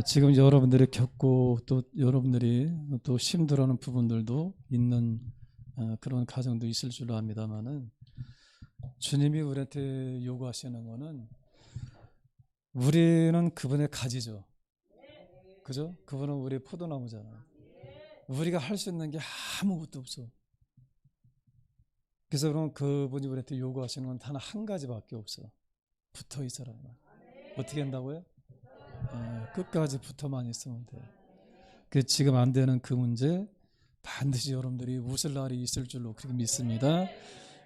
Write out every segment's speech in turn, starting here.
지금 여러분들이 겪고 또 여러분들이 또 힘들어하는 부분들도 있는 그런 가정도 있을 줄로 압니다만은, 주님이 우리한테 요구하시는 거는 우리는 그분의 가지죠. 그죠? 그분은 우리의 포도나무잖아요. 우리가 할 수 있는 게 아무것도 없어. 그래서 그럼 그분이 우리한테 요구하시는 건 단 한 가지밖에 없어. 붙어 있어라. 어떻게 한다고요? 끝까지 붙어만 있으면 돼. 그 지금 안 되는 그 문제 반드시 여러분들이 웃을 날이 있을 줄로 그렇게 믿습니다.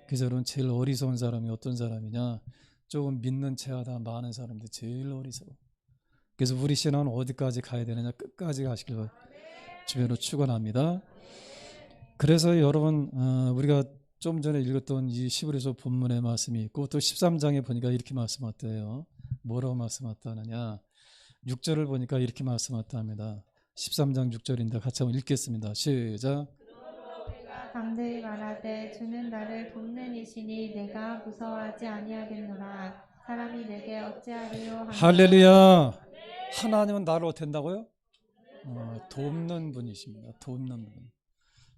그래서 여러분, 제일 어리석은 사람이 어떤 사람이냐? 조금 믿는 체하다 많은 사람들이 제일 어리석어. 그래서 우리 신앙은 어디까지 가야 되느냐? 끝까지 가시길 주변으로 축원합니다. 그래서 여러분, 우리가 좀 전에 읽었던 이 시브리서 본문의 말씀이 있고, 또 13장에 보니까 이렇게 말씀하대요. 뭐라고 말씀하다느냐? 6절을 보니까 이렇게 말씀하답니다. 13장 6절인데 같이 한번 읽겠습니다. 시작. 강들이 말하되 주는 나를 돕는 이시니 내가 무서워하지 아니하겠노라. 사람이 내게 어찌하리요 하노라. 할렐루야. 하나님은 나를 어떻게 한다고요? 돕는 분이십니다. 돕는 분.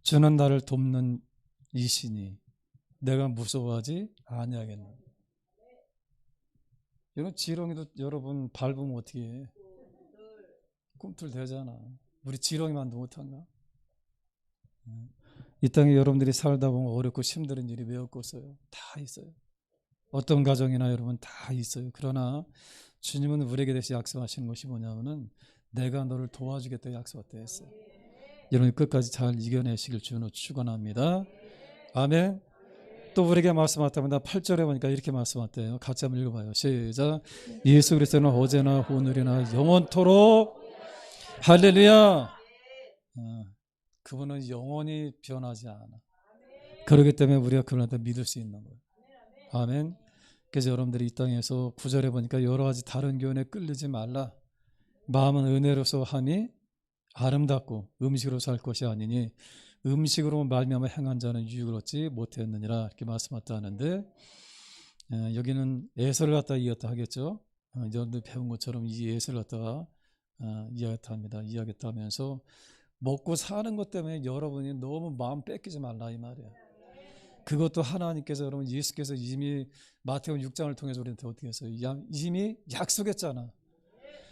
주는 나를 돕는 이시니 내가 무서워하지 아니하겠노라. 여러분, 지렁이도 여러분 밟으면 어떻게 해? 꿈틀대잖아. 우리 지렁이만도 못한가? 이 땅에 여러분들이 살다 보면 어렵고 힘든 일이 왜 없겠어요? 다 있어요. 어떤 가정이나 여러분 다 있어요. 그러나 주님은 우리에게 대해서 약속하시는 것이 뭐냐면은, 내가 너를 도와주겠다 약속했다 했어요. 여러분 끝까지 잘 이겨내시길 주는 축원합니다. 아멘. 또 우리에게 말씀하답니다. 8절에 보니까 이렇게 말씀하대요. 같이 한번 읽어봐요. 시작. 예수 그리스도는 어제나 오늘이나 영원토록 할렐루야. 그분은 영원히 변하지 않아. 그렇기 때문에 우리가 그분한테 믿을 수 있는 거예요. 아멘. 그래서 여러분들이 이 땅에서 9절에 보니까 여러 가지 다른 교훈에 끌리지 말라. 마음은 은혜로서 함이 아름답고 음식으로 살 것이 아니니 음식으로 말미암아 행한 자는 유익을 얻지 못했느니라, 이렇게 말씀하다 하는데, 여기는 에서를 갖다가 이었다 하겠죠. 여러분들 배운 것처럼 이 에서를 갖다가 이야기했다 합니다. 이야기했다 하면서 먹고 사는 것 때문에 여러분이 너무 마음 뺏기지 말라 이 말이에요. 그것도 하나님께서, 여러분 예수께서 이미 마태복음 6장을 통해서 우리한테 어떻게 했어요? 이미 약속했잖아.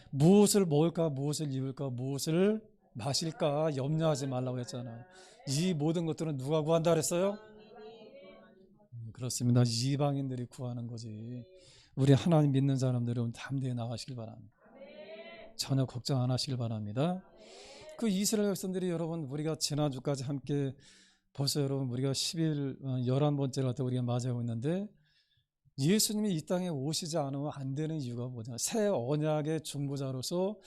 무엇을 먹을까, 무엇을 입을까, 무엇을 마실까 염려하지 말라고 했잖아. 이 모든 것들은 누가 구한다 그랬어요? 그렇습니다. 이방인들이 구하는 거지. 우리 하나님 믿는 사람들은 담대히 나가시길 바랍니다. 전혀 걱정 안 하시길 바랍니다. 그 이스라엘 백성들이, 여러분 우리가 지난주까지 함께 벌써 여러분 우리가 10일 11번째를 갖다 우리가 맞이하고 있는데, 예수님이 이 땅에 오시지 않으면 안 되는 이유가 뭐냐? 새 언약의 중보자로서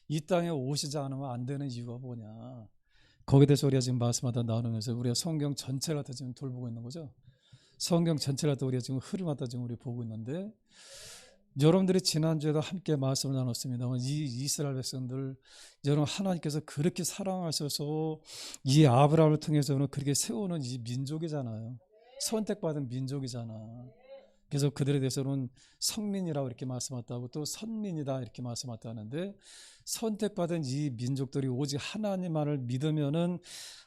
이 땅에 오시지 않으면 안 되는 이유가 뭐냐? 거기에 대해서 우리가 지금 말씀하다 나누면서 우리가 성경 전체를 갖다 지금 돌보고 있는 거죠. 성경 전체를 갖다 우리가 지금 흐름 갖다 지금 우리 보고 있는데, 여러분들이 지난주에도 함께 말씀을 나눴습니다만, 이 이스라엘 백성들, 여러분 하나님께서 그렇게 사랑하셔서 이 아브라함을 통해서는 그렇게 세우는 이 민족이잖아요. 선택받은 민족이잖아. 그래서 그들에 대해서는 성민이라고 이렇게 말씀했다고, 또 선민이다 이렇게 말씀했다는데, 선택받은 이 민족들이 오직 하나님만을 믿으면은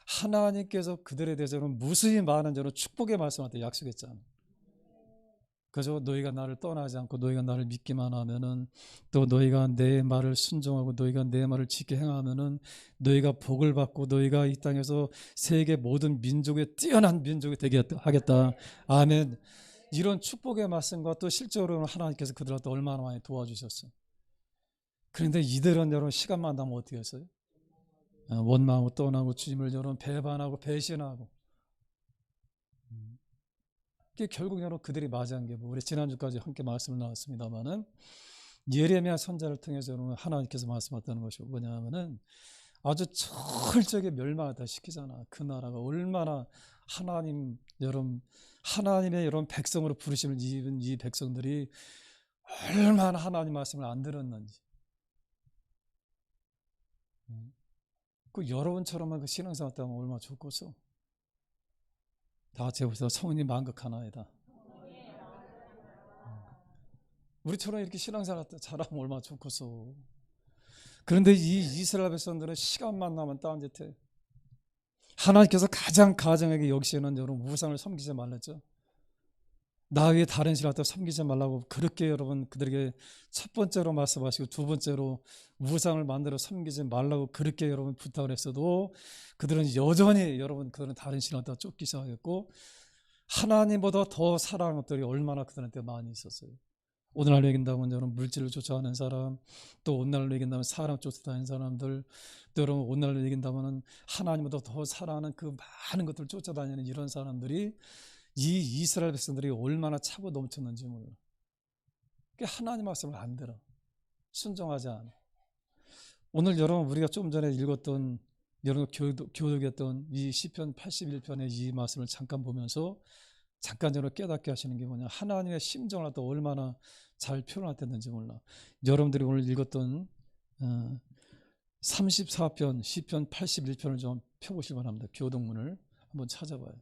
하나님께서 그들에 대해서는 무수히 많은 저는 축복의 말씀한테 약속했잖아. 그래서 너희가 나를 떠나지 않고 너희가 나를 믿기만 하면은, 또 너희가 내 말을 순종하고 너희가 내 말을 지켜 행하면은 너희가 복을 받고 너희가 이 땅에서 세계 모든 민족의 뛰어난 민족이 되게 하겠다. 아멘. 이런 축복의 말씀과 또 실제로는 하나님께서 그들한테 얼마나 많이 도와주셨어. 그런데 이들은 여러분 시간만 나면 어떻게 했어요? 원망하고 떠나고 주님을 여러분 배반하고 배신하고. 결국 여러분 그들이 맞이한 게 우리 지난주까지 함께 말씀을 나눴습니다만은, 예레미야 선자를 통해서 여러분 하나님께서 말씀하셨다는 것이 뭐냐면은, 아주 철저하게 멸망하다 시키잖아. 그 나라가 얼마나 여러분 하나님의 여러분 백성으로 부르심을 입은 이 백성들이 얼마나 하나님 말씀을 안 들었는지. 그 여러분처럼만 그 신앙생활 하면 얼마나 좋겠어. 다 같이 해보세요. 성은이 만극하나이다. 우리처럼 이렇게 신앙생활 잘하면 얼마나 좋겠어. 그런데 이 이스라엘 백성들은 시간만 나면 딴짓해. 하나님께서 가장 가정에게 여기시는 여러분 우상을 섬기지 말랬죠. 나 외에 다른 신을 갖다 섬기지 말라고 그렇게 여러분 그들에게 첫 번째로 말씀하시고 두 번째로 우상을 만들어 섬기지 말라고 그렇게 여러분 부탁을 했어도 그들은 여전히 여러분 그들은 다른 신을 갖다 쫓기 시작했고 하나님보다 더 사랑하는 것들이 얼마나 그들한테 많이 있었어요. 오늘날 얘긴다면 여러분 물질을 쫓아가는 사람, 또 오늘날 얘긴다면 사람 쫓아다니는 사람들, 또 여러분 오늘날 얘긴다면 하나님보다 더 사랑하는 그 많은 것들을 쫓아다니는 이런 사람들이 이 이스라엘 백성들이 얼마나 차고 넘쳤는지 몰라. 하나님 말씀을 안 들어. 순종하지 않아. 오늘 여러분 우리가 좀 전에 읽었던 여러분 교독했던 이 시편 81편의 이 말씀을 잠깐 보면서 잠깐 여러분 깨닫게 하시는 게 뭐냐. 하나님의 심정을 또 얼마나 잘 표현했는지 몰라. 여러분들이 오늘 읽었던 34편 시편 81편을 좀 펴보시기 바랍니다. 교독문을 한번 찾아봐요.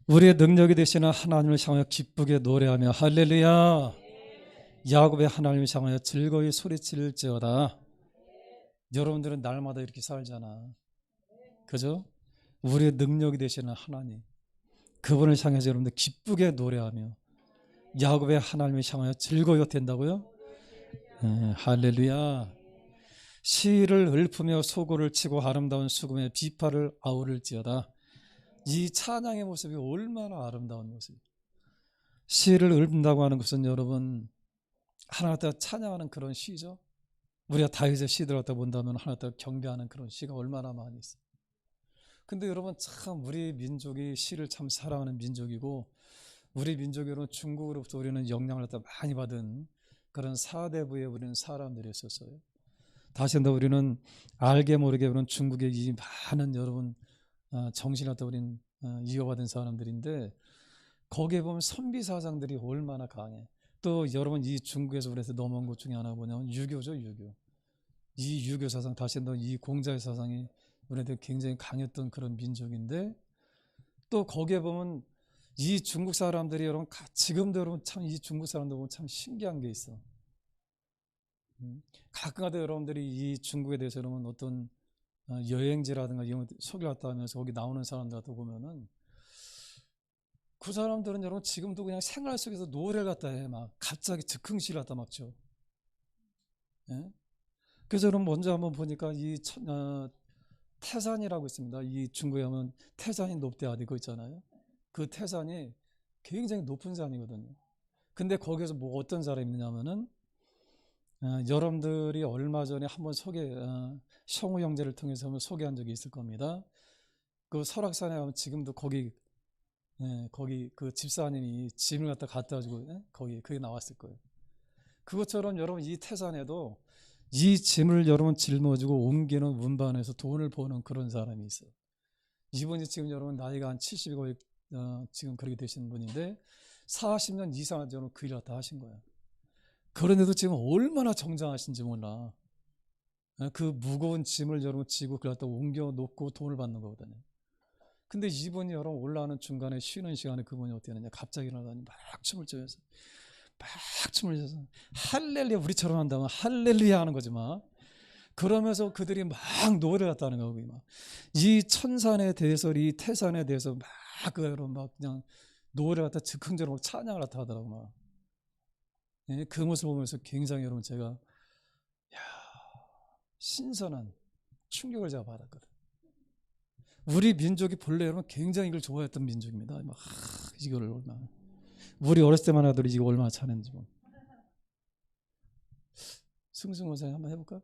우리의 능력이 되시는 하나님을 향하여 기쁘게 노래하며 할렐루야. 야곱의 하나님을 향하여 즐거이 소리칠지어다. 여러분들은 날마다 이렇게 살잖아. 그죠? 우리의 능력이 되시는 하나님, 그분을 향해서 여러분들 기쁘게 노래하며 야곱의 하나님을 향하여 즐거이 된다고요? 할렐루야. 시를 읊으며 소고를 치고 아름다운 수금의 비파를 아우를지어다. 이 찬양의 모습이 얼마나 아름다운 모습. 시를 읊는다고 하는 것은 여러분 하나님 앞에 찬양하는 그런 시죠. 우리가 다윗의 시들 갖다 본다면 하나님 앞에 경배하는 그런 시가 얼마나 많이 있어요. 근데 여러분 참 우리 민족이 시를 참 사랑하는 민족이고 우리 민족이 여러분 중국으로부터 우리는 영향을 갖다 많이 받은 그런 사대부에 우리는 사람들이었었어요. 다시 한번 우리는 알게 모르게 우리는 중국의 이 많은 여러분 정신을 갖다 우리는 이어받은 사람들인데 거기에 보면 선비사상들이 얼마나 강해. 또 여러분 이 중국에서 우리한테 넘어온 것 중에 하나가 뭐냐면 유교죠. 유교. 이 유교 사상 다시 한번 이 공자의 사상이 우리한테 굉장히 강했던 그런 민족인데 또 거기에 보면 이 중국 사람들이 여러분 지금도 여러분 참 이 중국 사람들 보면 참 신기한 게 있어. 가끔가다 여러분들이 이 중국에 대해서 여러분 어떤 여행지라든가 이런 소개를 갖다 하면서 거기 나오는 사람들 갖다 보면은 그 사람들은 여러분 지금도 그냥 생활 속에서 노래를 갖다 해. 막 갑자기 즉흥시를 갖다 막 쳐. 예? 그래서 여러분 먼저 한번 보니까 이 태산이라고 있습니다. 이 중국에 하면 태산이 높대 어디 거 있잖아요. 그 태산이 굉장히 높은 산이거든요. 근데 거기서 뭐 어떤 사람이 있느냐면은 여러분들이 얼마 전에 한번 성우 형제를 통해서 한번 소개한 적이 있을 겁니다. 그 설악산에 가면 지금도 거기 그 집사님이 짐을 갖다 가지고 거기 그게 나왔을 거예요. 그것처럼 여러분 이 태산에도 이 짐을 여러분 짊어지고 옮기는 운반에서 돈을 버는 그런 사람이 있어요. 이분이 지금 여러분 나이가 한 70이고 지금 그렇게 되시는 분인데 40년 이상 여러분 그 일을 다 하신 거예요. 그런데도 지금 얼마나 정장하신지 몰라. 그 무거운 짐을 여러분 지고 그걸 갖다 옮겨 놓고 돈을 받는 거거든요. 근데 이분이 여러분 올라가는 중간에 쉬는 시간에 그분이 어떻게 하느냐 갑자기 일어나더니 막 춤을 춰서 할렐루야 우리처럼 한다면 할렐루야 하는 거지 막. 그러면서 그들이 막 노래를 했다는 거고 이 천산에 대해서 이 태산에 대해서 막 여러분 막 그냥 노래를 갖다 즉흥적으로 찬양을 갖다 하더라고 막. 예, 그 모습을 보면서 굉장히 여러분 제가 신선한 충격을 제가 받았거든. 우리 민족이 본래 여러분 굉장히 이걸 좋아했던 민족입니다. 막 이거를 얼마나 우리 어렸을 때만 하더라도 이거 얼마나 잘했는지 뭐. 승승원생 한번 해볼까?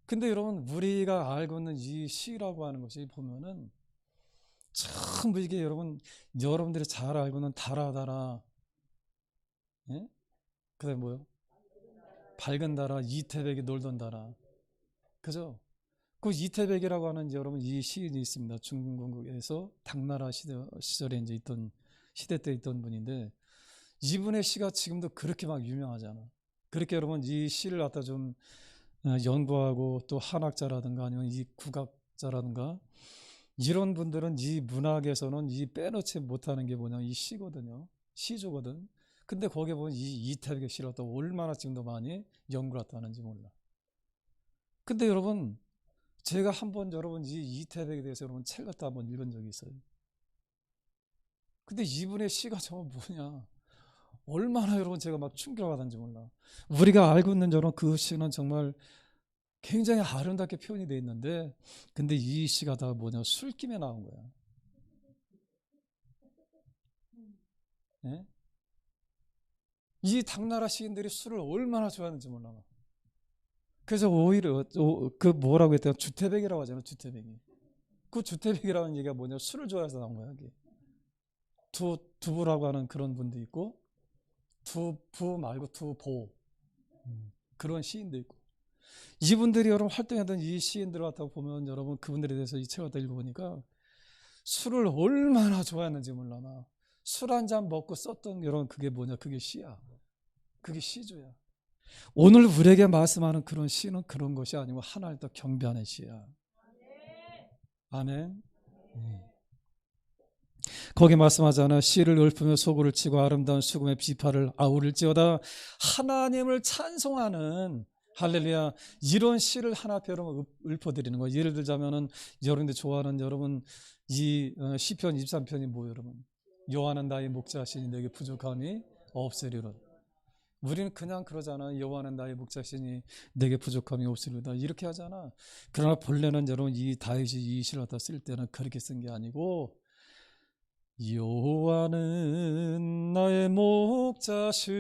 근데 여러분 우리가 알고 있는 이 시라고 하는 것이 보면은 전부 이게 여러분들이 잘 알고 있는 달아 예? 그다음에 뭐요? 밝은 달아 이태백이 놀던 달아 그죠? 그 이태백이라고 하는 여러분 이 시인이 있습니다. 중국에서 당나라 시절에 이제 있던 시대 때 있던 분인데 이분의 시가 지금도 그렇게 막 유명하잖아. 그렇게 여러분 이 시를 갖다 좀 연구하고 또 한학자라든가 아니면 이 국악 작곡자라든가 이런 분들은 이 문학에서는 이 빼놓지 못하는 게 뭐냐, 이 시거든요. 시조거든. 근데 거기에 보면 이 이태백의 시를 또 얼마나 지금도 많이 연구를 하는지 몰라. 근데 여러분, 제가 한번 여러분 이 이태백에 대해서 여러분 책 갖다 한번 읽은 적이 있어요. 근데 이분의 시가 정말 뭐냐, 얼마나 여러분 제가 막 충격받았는지 몰라. 우리가 알고 있는 저런 그 시는 정말 굉장히 아름답게 표현이 되어 있는데, 근데 이 시가 다 뭐냐, 술김에 나온 거야. 예? 이 당나라 시인들이 술을 얼마나 좋아하는지 몰라. 그래서 오히려 그 뭐라고 했대요? 주태백이라고 하잖아요. 주태백이. 그 주태백이라는 얘기가 뭐냐, 술을 좋아해서 나온 거야. 이게. 두부라고 하는 그런 분도 있고, 두부 말고 두보, 그런 시인도 있고, 이분들이 여러분 활동하던 이 시인들을 갖다 보면 여러분 그분들에 대해서 이 책을 갖다 읽어보니까 술을 얼마나 좋아했는지 몰라. 술 한 잔 먹고 썼던 여러분, 그게 뭐냐, 그게 시야. 그게 시조야. 오늘 우리에게 말씀하는 그런 시는 그런 것이 아니고 하나님 더 경배하는 시야. 아멘. 거기 말씀하잖아. 씨를 읊으며 소고를 치고 아름다운 수금의 비파를 아우를지어다. 하나님을 찬송하는, 할렐루야, 이런 시를 하나 앞에 여러분 읊어드리는 거예요. 예를 들자면은 여러분들 좋아하는 여러분 이 시편 23편이 뭐예요, 여러분? 여호와는 나의 목자시니 내게 부족함이 없으리로다. 우리는 그냥 그러잖아. 여호와는 나의 목자시니 내게 부족함이 없으리로다, 이렇게 하잖아. 그러나 본래는 여러분 이 다윗이 이 시를 갖다 쓸 때는 그렇게 쓴 게 아니고, 여호와는 나의 목자시니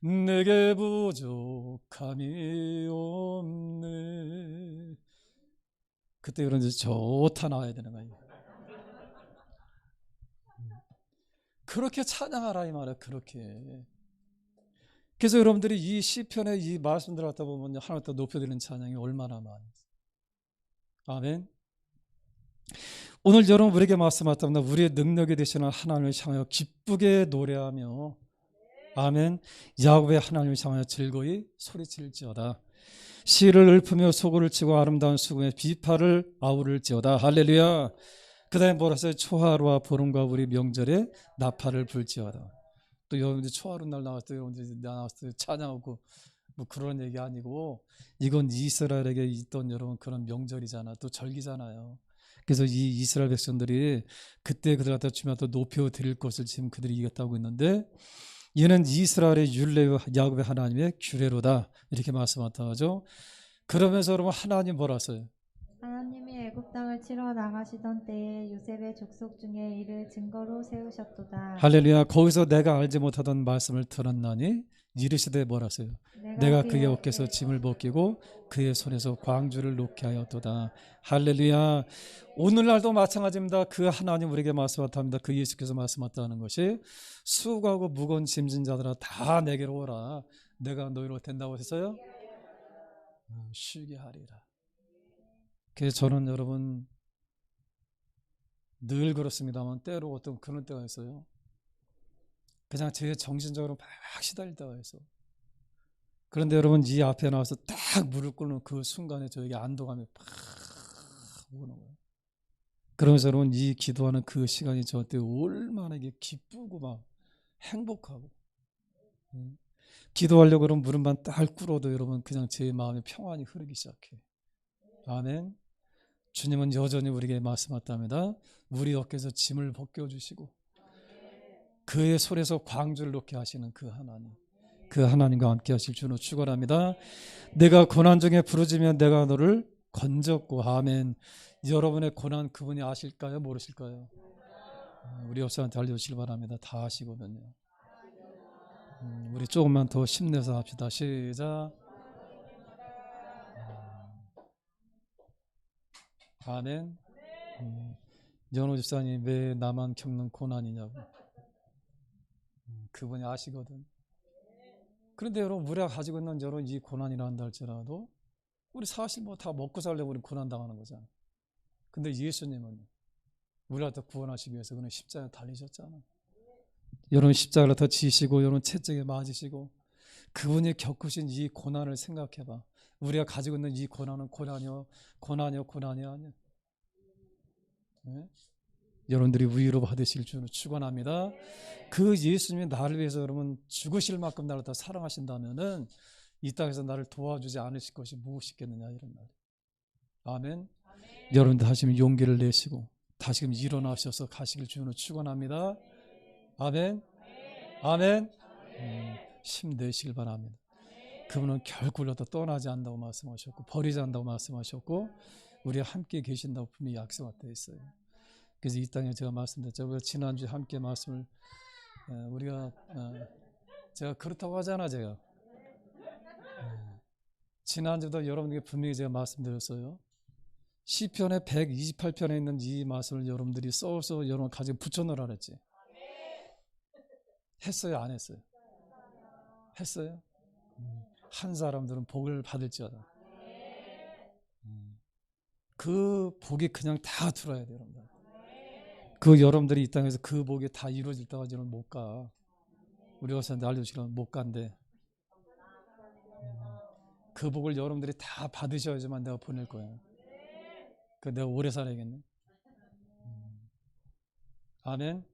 내게 부족함이 없네. 그때 그런 좋다 나와야 되는 거예요. 그렇게 찬양하라 이 말이야. 그렇게. 그래서 여러분들이 이 시편의 이 말씀들을 갖다 보면 하나님 더 높여드리는 찬양이 얼마나 많은지. 아멘. 오늘 여러분 우리에게 말씀하셨답니다. 우리의 능력이 되시는 하나님을 향하여 기쁘게 노래하며, 아멘, 야곱의 하나님을 향하여 즐거이 소리칠지어다. 시를 읊으며 소고를 치고 아름다운 수금의 비파를 아우를지어다. 할렐루야. 그 다음에 뭐라 했어요? 초하루와 보름과 우리 명절에 나팔을 불지어다. 또 여러분들 초하루 날 나왔을 때 여러분들이 나왔을 때 찬양하고 뭐 그런 얘기 아니고, 이건 이스라엘에게 있던 여러분 그런 명절이잖아. 또 절기잖아요. 그래서 이 이스라엘 백성들이 그때 그들 갖다 주면 또 높여 드릴 것을 지금 그들이 이겼다고 했는데, 이는 이스라엘의 율례와 야곱의 하나님의 규례로다, 이렇게 말씀하죠. 그러면서 여러분 하나님 뭐라 했어요? 하나님이 애굽 땅을 치러 나가시던 때에 요셉의 족속 중에 이를 증거로 세우셨도다. 할렐루야. 거기서 내가 알지 못하던 말씀을 들었나니 이르시되 뭐라 했어요? 내가 그의 어깨에서 짐을 벗기고 그의 손에서 광주를 놓게 하였도다. 할렐루야. 오늘날도 마찬가지입니다. 그 하나님 우리에게 말씀하셨답니다. 그 예수께서 말씀하셨다는 것이 수고하고 무거운 짐진 자들아 다 내게로 오라. 내가 너희로 된다고 했어요? 쉬게 하리라. 그래서 저는 여러분 늘 그렇습니다만 때로 어떤 그런 때가 있어요. 그냥 제 정신적으로 막 시달릴 때가 있어. 그런데 여러분 이 앞에 나와서 딱 무릎 꿇는 그 순간에 저에게 안도감이 팍 오는 거예요. 그러면서 여러분 이 기도하는 그 시간이 저한테 얼마나 이게 기쁘고 막 행복하고, 기도하려고 그러면 무릎만 딱 꿇어도 여러분 그냥 제 마음에 평안이 흐르기 시작해. 아멘. 주님은 여전히 우리에게 말씀하셨답니다. 우리 어깨에서 짐을 벗겨주시고 그의 손에서 광주를 놓게 하시는 그 하나님, 그 하나님과 함께 하실 줄로 축원합니다. 내가 고난 중에 부르짖으면 내가 너를 건졌고. 아멘. 여러분의 고난 그분이 아실까요? 모르실까요? 우리 옆사람한테 알려주시기 바랍니다. 다 아시거든요. 우리 조금만 더 힘내서 합시다. 시작. 아멘. 연호 집사님 왜 나만 겪는 고난이냐고. 그분이 아시거든. 그런데 여러분 우리가 가지고 있는 여러분 이 고난이라 한다 할지라도 우리 사실 뭐 다 먹고 살려고 우리 고난 당하는 거잖아. 근데 예수님은 우리를 더 구원하시기 위해서 그는 십자가에 달리셨잖아. 여러분 십자가를 더 지시고 여러분 채찍에 맞으시고 그분이 겪으신 이 고난을 생각해봐. 우리가 가지고 있는 이 고난은 고난이요 아니야. 네? 여러분들이 위로 받으실 줄을 축원합니다. 그 예수님이 나를 위해서 여러분 죽으실 만큼 나를 더 사랑하신다면은 이 땅에서 나를 도와주지 않으실 것이 무엇이겠느냐 이런 말. 아멘. 여러분들 다시금 용기를 내시고 다시금 일어나셔서 가시길 주는 축원합니다. 아멘. 아멘. 힘내시길 바랍니다. 그분은 결국으로도 떠나지 않는다고 말씀하셨고 버리지 않는다고 말씀하셨고 우리와 함께 계신다고 분명히 약속되어 있어요. 그래서 이 땅에 제가 말씀드렸죠. 지난주에 함께 말씀을 우리가 제가 그렇다고 하잖아 제가. 지난주도 여러분에게 분명히 제가 말씀드렸어요. 시편의 128편에 있는 이 말씀을 여러분들이 써서 여러분 가지고 붙여놓으라 그랬지. 했어요 안 했어요? 했어요? 한 사람들은 복을 받을지어다. 그 복이 그냥 다 들어야 돼요 여러분들. 그 여러분들이 이 땅에서 그 복이 다 이루어질 때까지 여러분 못 가. 우리 어선한테 알려주시면 못 간대. 그 복을 여러분들이 다 받으셔야지만 내가 보낼 거야. 그 내가 오래 살아야겠네. 아멘.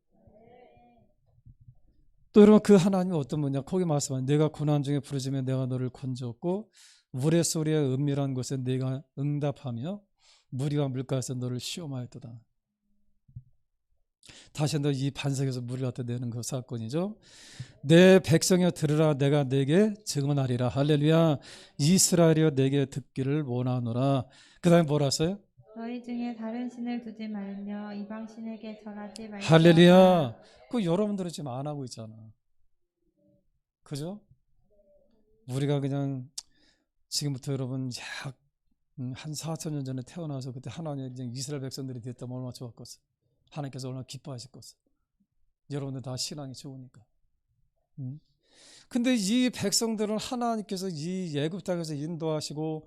또 여러분 그 하나님이 어떤 분이냐 거기 말씀하면 내가 고난 중에 부르짖으면 내가 너를 건졌고 물의 소리에 은밀한 곳에 내가 응답하며 무리와 물가에서 너를 시험하였도다. 다시 한번 이 반석에서 물을 갖다 내는 그 사건이죠. 내 백성이여 들으라 내가 내게 증언하리라. 할렐루야. 이스라엘이여 내게 듣기를 원하노라. 그 다음에 뭐라 했어요? 너희 중에 다른 신을 두지 말며 이방 신에게 절하지 말며. 할렐루야. 그 여러분들은 지금 안 하고 있잖아. 그죠? 우리가 그냥 지금부터 여러분 약 한 4,000년 전에 태어나서 그때 하나님 이스라엘 백성들이 됐다면 얼마나 좋았겠어. 하나님께서 얼마나 기뻐하셨겠어. 여러분들 다 신앙이 좋으니까. 근데 이 백성들은 하나님께서 이 애굽 땅에서 인도하시고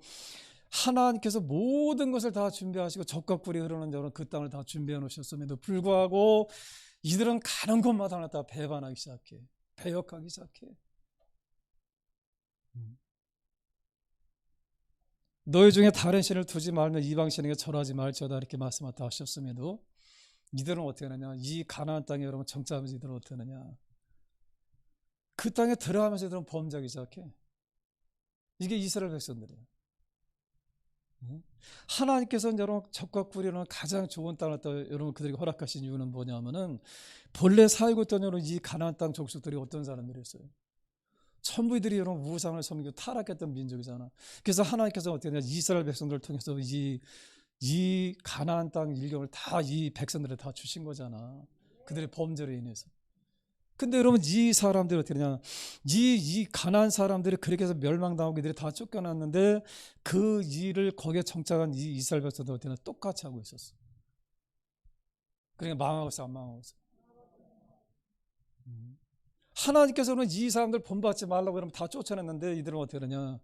하나님께서 모든 것을 다 준비하시고 적과 꿀이 흐르는 여러분 그 땅을 다 준비해 놓으셨음에도 불구하고 이들은 가는 곳마다 다 배반하기 시작해. 배역하기 시작해. 너희 중에 다른 신을 두지 말며 이방 신에게 절하지 말지어다 이렇게 말씀하다 하셨음에도 이들은 어떻게 하느냐? 이 가나안 땅에 여러분 정착하면서 이들은 어떻게 하느냐? 그 땅에 들어가면서 이들은 범죄하기 시작해. 이게 이스라엘 백성들이에요. 하나님께서는 여러분 적과 꿀이라는 가장 좋은 땅을 여러분 그들에게 허락하신 이유는 뭐냐면은 본래 살고 있던 여러분 이 가나안 땅 족속들이 어떤 사람들이었어요? 전부 이들이 여러분 우상을 섬기고 타락했던 민족이잖아. 그래서 하나님께서 어떻게 하냐? 이스라엘 백성들을 통해서 이 가나안 땅 일경을 다 이 백성들에 다 주신 거잖아. 그들의 범죄로 인해서. 근데 여러분 이 사람들이 어떻게 되냐? 이 가나안 사람들이 그렇게 해서 멸망당하고 이들이 다 쫓겨났는데 그 일을 거기에 정착한 이 이스라엘 백성들 어떻게 되냐? 똑같이 하고 있었어. 그러니까 망하고 있어 안 망하고 있어. 하나님께서는 이 사람들 본받지 말라고 그러면 다 쫓아냈는데 이들은 어떻게 되냐?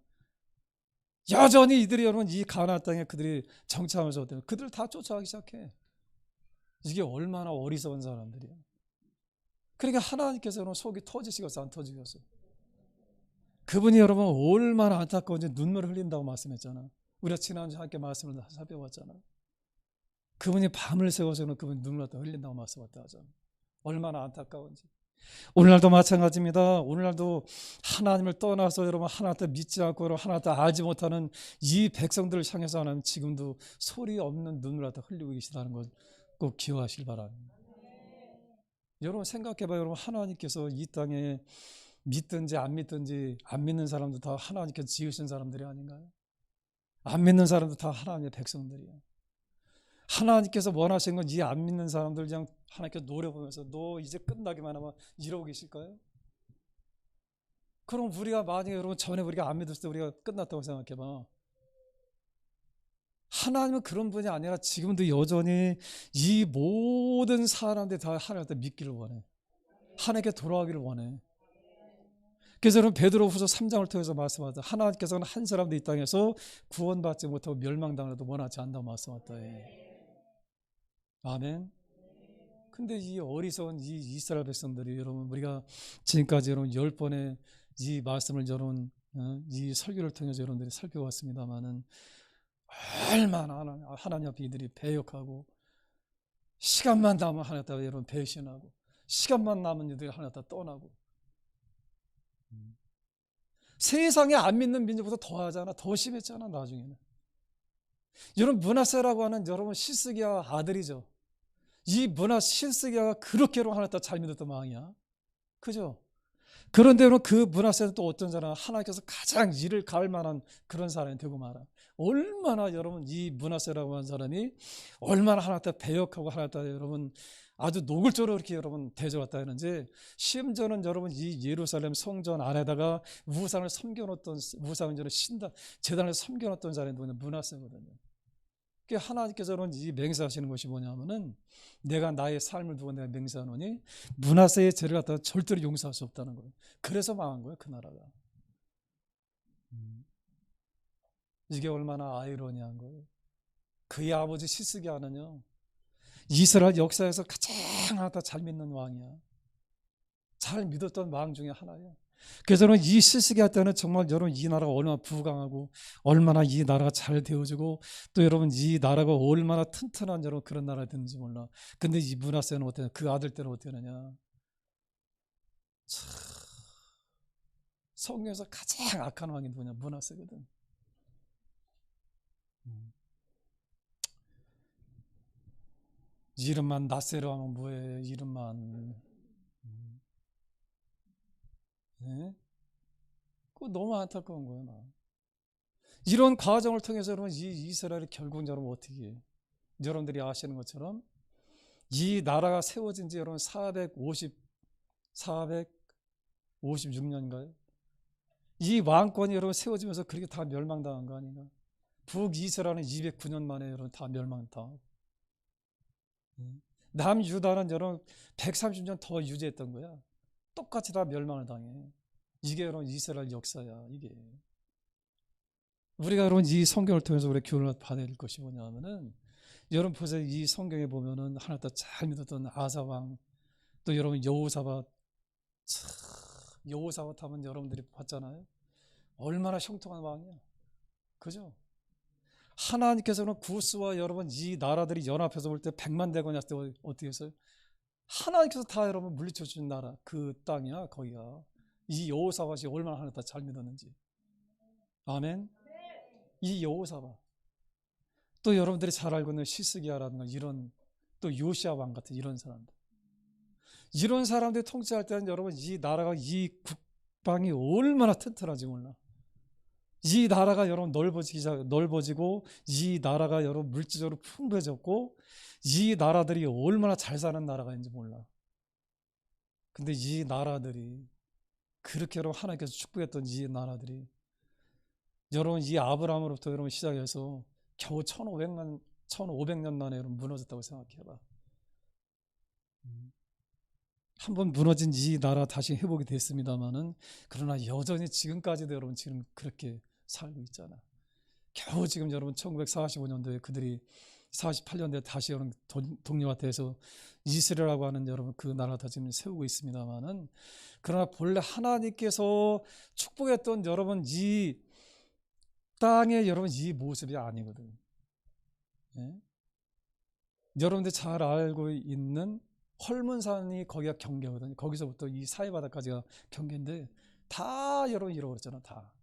여전히 이들이 여러분 이 가나안 땅에 그들이 정착하면서 어떻게 되냐? 그들을 다 쫓아가기 시작해. 이게 얼마나 어리석은 사람들이야. 그러니까 하나님께서는 속이 터지시겠어 안 터지겠어? 그분이 여러분 얼마나 안타까운지 눈물을 흘린다고 말씀했잖아. 우리가 지난주에 함께 말씀을 살펴봤잖아. 그분이 밤을 새워서는 그분이 눈물을 흘린다고 말씀했다 하잖아. 얼마나 안타까운지. 오늘날도 마찬가지입니다. 오늘날도 하나님을 떠나서 여러분 하나님을 믿지 않고 여러분 하나님을 알지 못하는 이 백성들을 향해서 하나님 지금도 소리 없는 눈물을 흘리고 계시다는 것 꼭 기억하시길 바랍니다. 여러분 생각해봐요. 여러분 하나님께서 이 땅에 믿든지 안 믿든지 안 믿는 사람도 다 하나님께서 지으신 사람들이 아닌가요? 안 믿는 사람도 다 하나님의 백성들이에요. 하나님께서 원하시는 건 이 안 믿는 사람들 그냥 하나님께서 노려보면서 너 이제 끝나기만 하면 이러고 계실까요? 그럼 우리가 만약에 여러분 전에 우리가 안 믿었을 때 우리가 끝났다고 생각해봐. 하나님은 그런 분이 아니라 지금도 여전히 이 모든 사람들이 다 하나님한테 믿기를 원해. 하나님께 돌아가기를 원해. 그래서 여러분 베드로후서 3장을 통해서 말씀하다 하나님께서는 한 사람도 이 땅에서 구원받지 못하고 멸망당하도 원하지 않는다고 말씀하다. 아멘. 근데 이 어리석은 이 이스라엘 백성들이 여러분 우리가 지금까지 여러분 10번의 이 말씀을 여러분 이 설교를 통해서 여러분들이 살펴봤습니다만은 얼마나 하나님 앞에 이들이 배역하고 시간만 남으면 하나님 앞에 여러분 배신하고 시간만 남은 이들이 하나님 앞에 떠나고 세상에 안 믿는 민족보다 더 하잖아. 더 심했잖아 나중에는. 여러분 므낫세라고 하는 여러분 시스기야 아들이죠. 이 시스기야가 그렇게로 하나님 앞에 잘 믿었던 왕이야. 그죠? 그런데 그 므낫세는 또 어떤 사람 하나님께서 가장 이를 가을 만한 그런 사람이 되고 말아. 얼마나 여러분 이 므낫세라고 하는 사람이 얼마나 하나님 앞에 배역하고 하나님 앞에 여러분 아주 노골적으로 이렇게 여러분 대접했다 하는지 심지어는 여러분 이 예루살렘 성전 안에다가 우상을 섬겨놓던 우상전을 신다 제단을 섬겨놓던 사람이 누구냐 므낫세거든요. 그러니까 하나님께서는 이 맹세하시는 것이 뭐냐면은 내가 나의 삶을 두고 내가 맹세하노니 므낫세의 죄를 갖다가 절대로 용서할 수 없다는 거예요. 그래서 망한 거예요 그 나라가. 이게 얼마나 아이러니한 거예요. 그의 아버지 시스기야는요 이스라엘 역사에서 가장 하나 잘 믿는 왕이야. 잘 믿었던 왕 중에 하나야. 그래서 저는 이 시스기야 때는 정말 여러분 이 나라가 얼마나 부강하고 얼마나 이 나라가 잘 되어지고 또 여러분 이 나라가 얼마나 튼튼한 여러분 그런 나라가 됐는지 몰라. 근데 이 므낫세는 어때냐? 그 아들 때는 어땠느냐? 성경에서 가장 악한 왕이 누구냐? 므낫세거든. 이름만 낫세로 하면 뭐해? 이름만. 네? 그거 너무 안타까운 거예요. 나. 이런 과정을 통해서 여러분 이 이스라엘이 결국 여러분 어떻게 해요? 여러분들이 아시는 것처럼 이 나라가 세워진 지 여러분 456년인가요? 이 왕권이 여러분 세워지면서 그렇게 다 멸망당한 거 아닌가? 북이스라엘은 209년 만에 여러분 다 멸망당하고 남유다는 여러분 130년 더 유지했던 거야. 똑같이 다 멸망을 당해. 이게 여러분 이스라엘 역사야. 이게 우리가 여러분 이 성경을 통해서 우리 교훈을 받아야 될 것이 뭐냐면은 여러분 보세요. 이 성경에 보면은 하나님 잘 믿었던 아사 왕, 또 여러분 여호사밧 하면 여러분들이 봤잖아요. 얼마나 형통한 왕이야. 그죠? 하나님께서는 구스와 여러분 이 나라들이 연합해서 볼 때 100만 대군이 했을 때 어떻게 했어요? 하나님께서 다 여러분 물리쳐 주신 나라 그 땅이야 거기가. 이 여호사밧이 얼마나 하나님 잘 믿었는지. 아멘. 이 여호사밧 또 여러분들이 잘 알고 있는 시스기야라든가 이런 또 요시야 왕 같은 이런 사람들 이런 사람들이 통치할 때는 여러분 이 나라가 이 국방이 얼마나 튼튼한지 몰라. 이 나라가 여러분 넓어지고 이 나라가 여러분 물질적으로 풍부해졌고 이 나라들이 얼마나 잘 사는 나라가인지 몰라. 근데 이 나라들이 그렇게 여러분 하나님께서 축복했던 이 나라들이 여러분 이 아브라함으로부터 여러분 시작해서 겨우 1500년 만에 여러분 무너졌다고 생각해봐. 한번 무너진 이 나라 다시 회복이 됐습니다만은 그러나 여전히 지금까지도 여러분 지금 그렇게 살고 있잖아. 겨우 지금 여러분 1945년도에 그들이 48년도에 다시 여러분 독립화돼서 이스라엘이라고 하는 여러분 그 나라 다 지금 세우고 있습니다만은 그러나 본래 하나님께서 축복했던 여러분 이 땅의 여러분 이 모습이 아니거든. 예? 여러분들 잘 알고 있는 헐문산이 거기가 경계거든요. 거기서부터 이 사해바다까지가 경계인데 다 여러분 잃어버렸잖아. 다.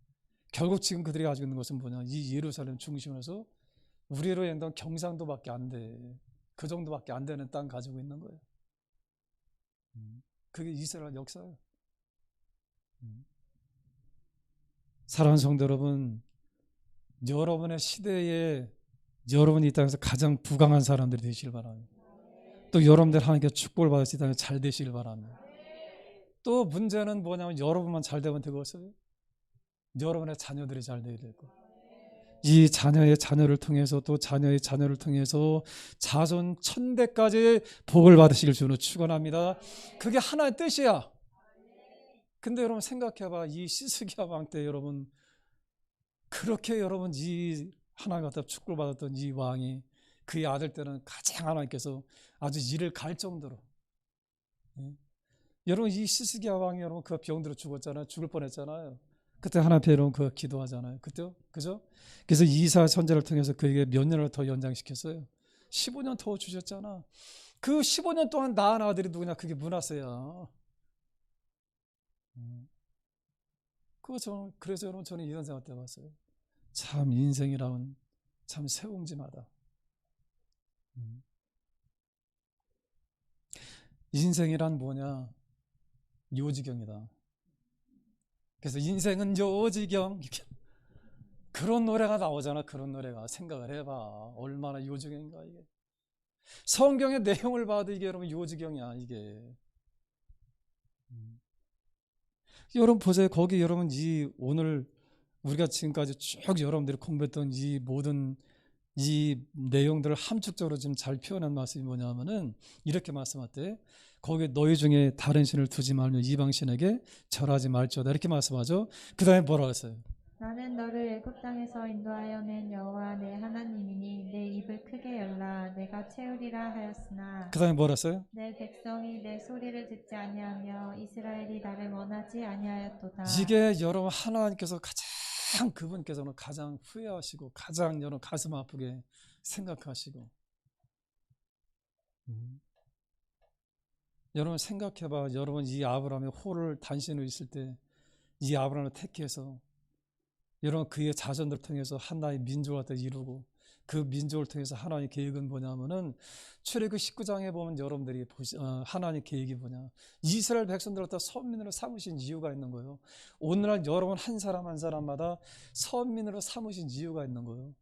결국 지금 그들이 가지고 있는 것은 뭐냐? 이 예루살렘 중심에서 우리로 얘기하면 경상도밖에 안 돼. 그 정도밖에 안 되는 땅 가지고 있는 거예요. 그게 이스라엘 역사예요. 사랑하는 성도 여러분, 여러분의 시대에 여러분이 이 땅에서 가장 부강한 사람들이 되시길 바랍니다. 또 여러분들 하나님께 축복을 받을 수 있다면 잘 되시길 바랍니다. 또 문제는 뭐냐면 여러분만 잘 되면 되겠어요? 여러분의 자녀들이 잘 되어야 될 거예요. 이 자녀의 자녀를 통해서 또 자녀의 자녀를 통해서 자손 1000대까지 복을 받으시길 주로 축원합니다. 그게 하나의 뜻이야. 근데 여러분 생각해봐. 이 시스기야 왕 때 여러분 그렇게 여러분 이 하나님 갖다 축복을 받았던 이 왕이 그의 아들 때는 가장 하나님께서 아주 이를 갈 정도로 여러분 이 시스기야 왕이 여러분 그 병들어 죽었잖아요. 죽을 뻔했잖아요. 그때 하나님 여러분 그 기도하잖아요. 그때 그죠? 그래서 이사 선제를 통해서 그에게 몇 년을 더 연장시켰어요. 15년 더 주셨잖아. 그 15년 동안 낳은 아들이 누구냐? 그게 므낫세야. 그래서 여러분 저는 이런 생각 때 봤어요. 참 인생이라면 참 세옹지마다. 인생이란 뭐냐? 요지경이다. 그래서 인생은 요지경 그런 노래가 나오잖아. 그런 노래가 생각을 해봐. 얼마나 요지경인가 이게. 성경의 내용을 봐도 이게 여러분 요지경이야 이게. 여러분 보세요. 거기 여러분 이 오늘 우리가 지금까지 쭉 여러분들이 공부했던 이 모든 이 내용들을 함축적으로 지금 잘 표현한 말씀이 뭐냐면은 이렇게 말씀하대. 거기에 너희 중에 다른 신을 두지 말며 이방 신에게 절하지 말지어다 이렇게 말씀하죠. 그 다음에 뭐라고 했어요? 나는 너를 애굽 땅에서 인도하여 낸 여호와 내 하나님이니 내 입을 크게 열라 내가 채우리라 하였으나 그 다음에 뭐라 했어요? 내 백성이 내 소리를 듣지 아니하며 이스라엘이 나를 원하지 아니하였도다. 이게 여러분 하나님께서 가장 그분께서는 가장 후회하시고 가장 여러분 가슴 아프게 생각하시고 여러분 생각해봐. 여러분 이 아브라함의 호를 단신으로 있을 때 이 아브라함을 택해서 여러분 그의 자손들을 통해서 하나의 민족을 갖다 이루고 그 민족을 통해서 하나님의 계획은 뭐냐면은 출애굽 19장에 보면 여러분들이 하나님의 계획이 뭐냐 이스라엘 백성들을 갖다 선민으로 삼으신 이유가 있는 거예요. 오늘날 여러분 한 사람 한 사람마다 선민으로 삼으신 이유가 있는 거예요.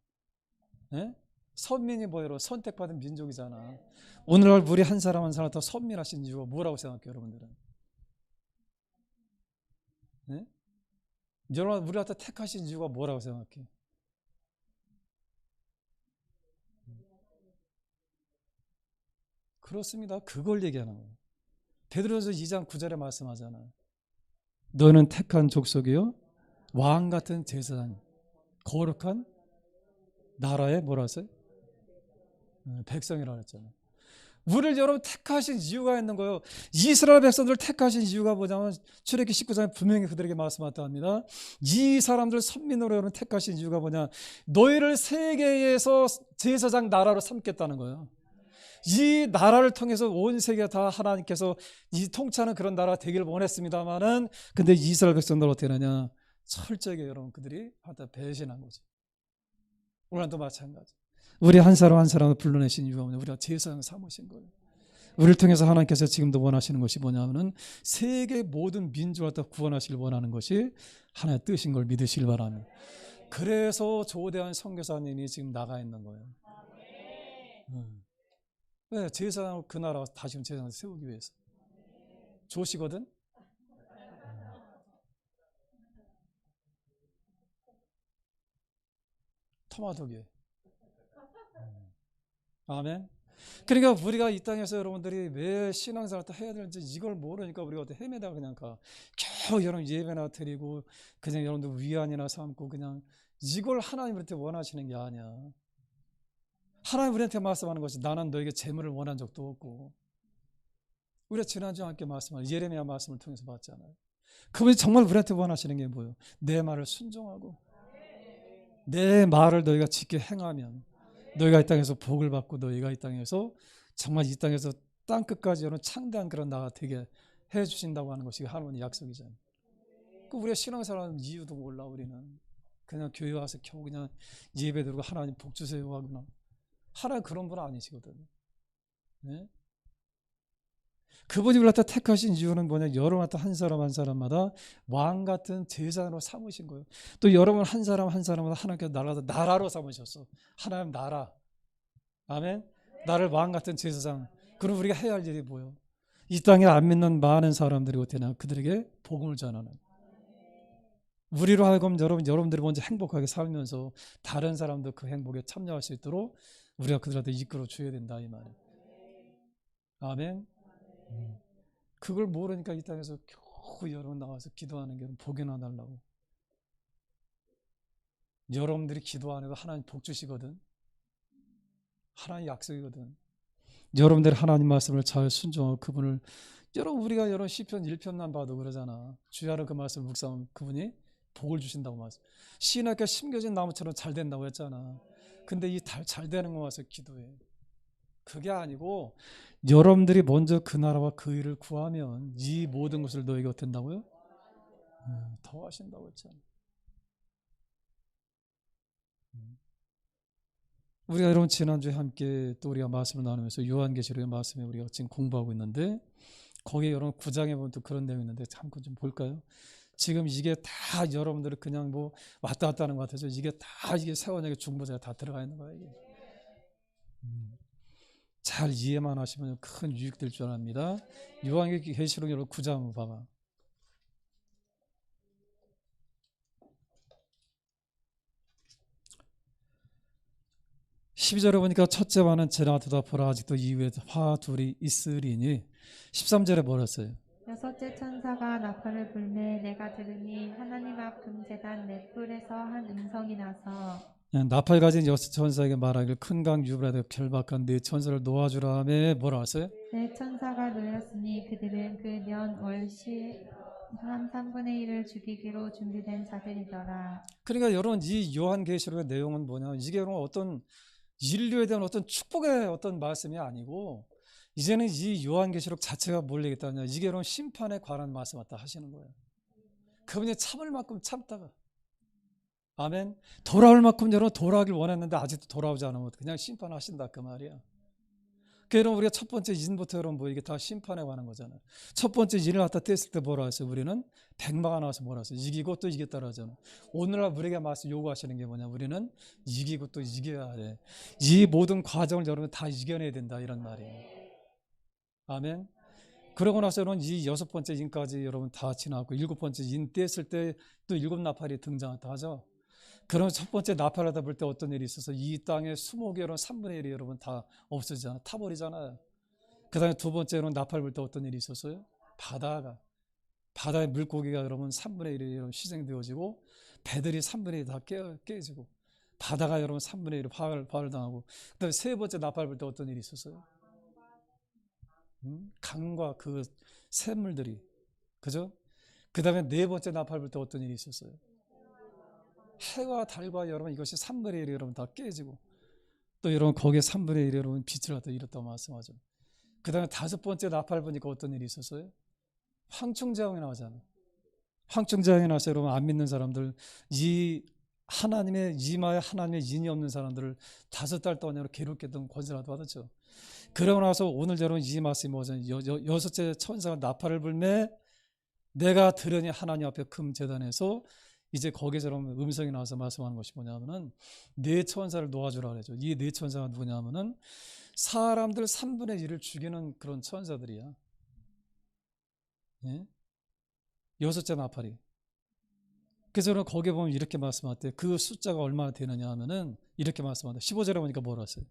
네? 선민이 뭐예요? 선택받은 민족이잖아. 오늘날 우리 한 사람 한 사람 다 선민하신 이유가 뭐라고 생각해요 여러분들은? 네? 여러분 우리한테 택하신 이유가 뭐라고 생각해? 그렇습니다. 그걸 얘기하는 거예요. 베드로전서 2장 9절에 말씀하잖아요. 너는 택한 족속이요 왕 같은 제사장 거룩한 나라의 뭐라 했어요? 백성이라고 했잖아요. 우리를 여러분 택하신 이유가 있는 거예요. 이스라엘 백성들 택하신 이유가 뭐냐면 출애굽기 19장에 분명히 그들에게 말씀하였다 합니다. 이 사람들 선민으로 여러분 택하신 이유가 뭐냐 너희를 세계에서 제사장 나라로 삼겠다는 거예요. 이 나라를 통해서 온 세계가 다 하나님께서 이 통치하는 그런 나라가 되기를 원했습니다만은 근데 이스라엘 백성들 어떻게 하냐 철저하게 여러분 그들이 하다 배신한 거죠. 오늘도 마찬가지. 우리 한 사람 한 사람을 불러내신 이유가 뭐냐 우리가 제사장 삼으신 거예요. 우리를 통해서 하나님께서 지금도 원하시는 것이 뭐냐면은 세계 모든 민족을 다 구원하시길 원하는 것이 하나의 뜻인 걸 믿으시길 바랍니다. 그래서 조대한 선교사님이 지금 나가 있는 거예요. 왜? 제사장 그 나라 다시금 제사장을 세우기 위해서 조시거든. 토마토교회. 아멘. 그러니까 우리가 이 땅에서 여러분들이 왜 신앙생활을 또 해야 되는지 이걸 모르니까 우리가 어떻게 헤매다가 그냥 겨우 여러분 예배나 드리고 그냥 여러분들 위안이나 삼고 그냥 이걸 하나님 우리한테 원하시는 게 아니야. 하나님 우리한테 말씀하는 것이 나는 너에게 재물을 원한 적도 없고 우리가 지난주에 함께 말씀한 예레미야 말씀을 통해서 봤잖아요. 그분이 정말 우리한테 원하시는 게 뭐예요? 내 말을 순종하고 내 말을 너희가 지켜 행하면 너희가 이 땅에서 복을 받고 너희가 이 땅에서 정말 이 땅에서 땅끝까지 여는 창대한 그런 나라가 되게 해주신다고 하는 것이 하나님의 약속이잖아요. 그 우리가 신앙생활하는 이유도 몰라. 우리는 그냥 교회 와서 겨우 그냥 예배 드리고 하나님 복 주세요 하거나 하나님 그런 분 아니시거든요. 네? 그분이 우리한테 택하신 이유는 뭐냐 여러분한테 한 사람 한 사람마다 왕 같은 제사장으로 삼으신 거예요. 또 여러분 한 사람 한 사람마다 하나님께서 나라로 삼으셨어. 하나님 나라. 아멘. 나를 왕 같은 제사장. 그럼 우리가 해야 할 일이 뭐예요? 이 땅에 안 믿는 많은 사람들이 어떻게 되나 그들에게 복음을 전하는. 우리로 하여금 여러분들이 먼저 행복하게 살면서 다른 사람도 그 행복에 참여할 수 있도록 우리가 그들한테 이끌어 줘야 된다 이 말이에요. 아멘. 그걸 모르니까 이 땅에서 겨우 여러분 나와서 기도하는 게 복이나 달라고. 여러분들이 기도하는 거 하나님 복 주시거든. 하나님 약속이거든. 여러분들이 하나님 말씀을 잘 순종하고 그분을 여러분 우리가 여러분 시편 1편만 봐도 그러잖아. 주야로 그 말씀을 묵상하면 그분이 복을 주신다고 말씀. 씨나게 심겨진 나무처럼 잘 된다고 했잖아. 근데 이 잘 되는 거 와서 기도해. 그게 아니고 여러분들이 먼저 그 나라와 그 일을 구하면 이 모든 것을 너에게 어떻게 된다고요? 더 하신다고 했잖아. 우리가 여러분 지난주에 함께 또 우리가 말씀을 나누면서 요한계시록의 말씀에 우리가 지금 공부하고 있는데 거기에 여러분 9장에 보면 또 그런 내용이 있는데 잠깐 좀 볼까요? 지금 이게 다 여러분들이 그냥 뭐 왔다 갔다 하는 것 같아서 이게 다 이게 세원역의 중보자가 다 들어가 있는 거예요. 이게. 잘 이해만 하시면 큰 유익 될 줄 압니다. 요한계시록 여러분 9장 한번 봐봐. 12절에 보니까 첫째 화는 지나가다 보라 아직도 이후에 화 둘이 있으리니 13절에 뭐라 했어요? 여섯째 천사가 나팔을 불매 내가 들으니 하나님 앞 금제단 넷불에서 한 음성이 나서 나팔 가진 여섯 천사에게 말하기를 큰 강 유브라데 결박한 네 천사를 놓아주라 하며 뭐라 했어요? 네 천사가 놓였으니 그들은 그 년 월시 한 3분의 1을 죽이기로 준비된 자들이더라. 그러니까 여러분 이 요한계시록의 내용은 뭐냐? 이게 여러분 어떤 인류에 대한 어떤 축복의 어떤 말씀이 아니고 이제는 이 요한계시록 자체가 뭘 얘기했다냐? 이게 여러분 심판에 관한 말씀 왔다 하시는 거예요. 그분이 참을 만큼 참다가 아멘. 돌아올 만큼 여러분 돌아오길 원했는데 아직도 돌아오지 않으면 그냥 심판하신다 그 말이야. 그러니까 우리가 첫 번째 인부터 여러분 뭐 이게 다 심판에 관한 거잖아요. 첫 번째 인을 갖다 뗐을 때 뭐라 했어요? 우리는 백마가 나와서 뭐라 했어요? 이기고 또 이겼다라 하잖아요. 오늘날 우리에게 말씀 요구하시는 게 뭐냐? 우리는 이기고 또 이겨야 돼. 이 모든 과정을 여러분 다 이겨내야 된다 이런 말이에요. 아멘. 그러고 나서 여러분 이 여섯 번째 인까지 여러분 다 지나고 일곱 번째 인 뗐을 때 또 일곱 나팔이 등장했다 하죠. 그럼 첫 번째 나팔하다 볼 때 어떤 일이 있어서 이 땅의 수목이 여러분 3분의 1이 여러분 다 없어지잖아요. 타버리잖아요. 그 다음에 두 번째로는 나팔 불 때 어떤 일이 있었어요? 바다의 물고기가 여러분 3분의 1이 여러분 희생되어지고 배들이 3분의 1이 다 깨지고 바다가 여러분 3분의 1이 파를 당하고 그 다음에 세 번째 나팔 불 때 어떤 일이 있었어요? 강과 그 샘물들이 그죠? 그 다음에 네 번째 나팔 불 때 어떤 일이 있었어요? 해와 달과 여러분 이것이 3분의 1이 여러분 다 깨지고 또 여러분 거기에 3분의 1이 여러분 빛을 갖다 잃었다고 말씀하죠. 그 다음에 다섯 번째 나팔 보니까 어떤 일이 있었어요? 황충자형이 나오잖아요. 황충자형이 나서 여러분 안 믿는 사람들 이 하나님의 이마에 하나님의 인이 없는 사람들을 5달 동안 괴롭게 했던 권세라도 받았죠. 그러고 나서 오늘 여러분 이 말씀이 뭐죠? 여섯째 천사가 나팔을 불매 내가 들으니 하나님 앞에 금 제단에서 이제 거기서 음성이 나와서 말씀하는 것이 뭐냐면은 네 천사를 놓아주라 그러죠. 이 네 천사가 누구냐면은 사람들 3분의 1을 죽이는 그런 천사들이야. 예? 여섯째 나팔이. 그래서 거기에 보면 이렇게 말씀하대. 그 숫자가 얼마나 되느냐 하면은 이렇게 말씀하대. 15절에 보니까 뭐라 했어요?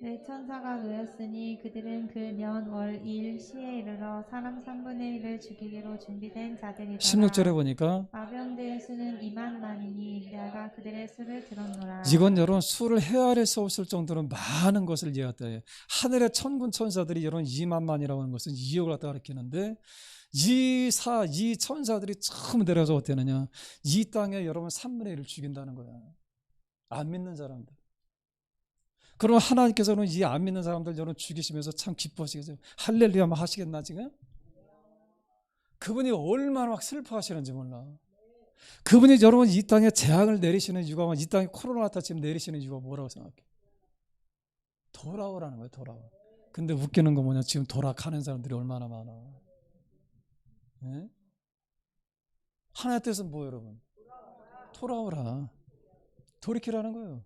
네 천사가 놓였으니 그들은 그 년 월 일 시에 이르러 사람 3분의 1을 죽이기로 준비된 자들이더라. 16절에 보니까 마병대의 수는 2만만이니 내가 그들의 수를 들었노라. 이건 여러분 수를 헤아릴 수 없을 정도로 많은 것을 이해했다. 하늘의 천군 천사들이 여러분 2만만이라고 하는 것은 2억을 갖다 가리키는데 이 천사들이 처음 내려서 어떻게 하느냐? 이 땅에 여러분 3분의 1을 죽인다는 거야. 안 믿는 사람들. 그럼 하나님께서는 이 안 믿는 사람들 여러분 죽이시면서 참 기뻐하시겠어요. 할렐루야 하시겠나 지금? 그분이 얼마나 막 슬퍼하시는지 몰라. 그분이 여러분 이 땅에 재앙을 내리시는 이유가 이 땅에 코로나가 지금 내리시는 이유가 뭐라고 생각해? 돌아오라는 거예요. 돌아와. 근데 웃기는 거 뭐냐? 지금 돌아가는 사람들이 얼마나 많아. 네? 하나의 뜻은 뭐예요 여러분? 돌아오라. 돌이키라는 거예요.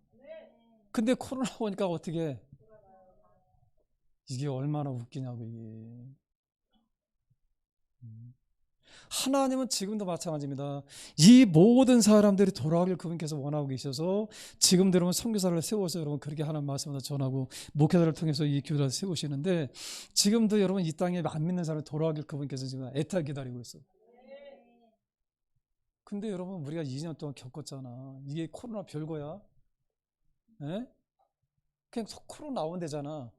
근데 코로나 오니까 어떻게 이게 얼마나 웃기냐고 이게. 하나님은 지금도 마찬가지입니다. 이 모든 사람들이 돌아오길 그분께서 원하고 계셔서 지금도 여러분 선교사를 세워서 여러분 그렇게 하나님 말씀을 전하고 목회자를 통해서 이 교회를 세우시는데 지금도 여러분 이 땅에 안 믿는 사람이 돌아오길 그분께서 지금 애타게 기다리고 있어. 근데 여러분 우리가 2년 동안 겪었잖아. 이게 코로나 별거야? 예? 그냥 코로나 나온 데잖아.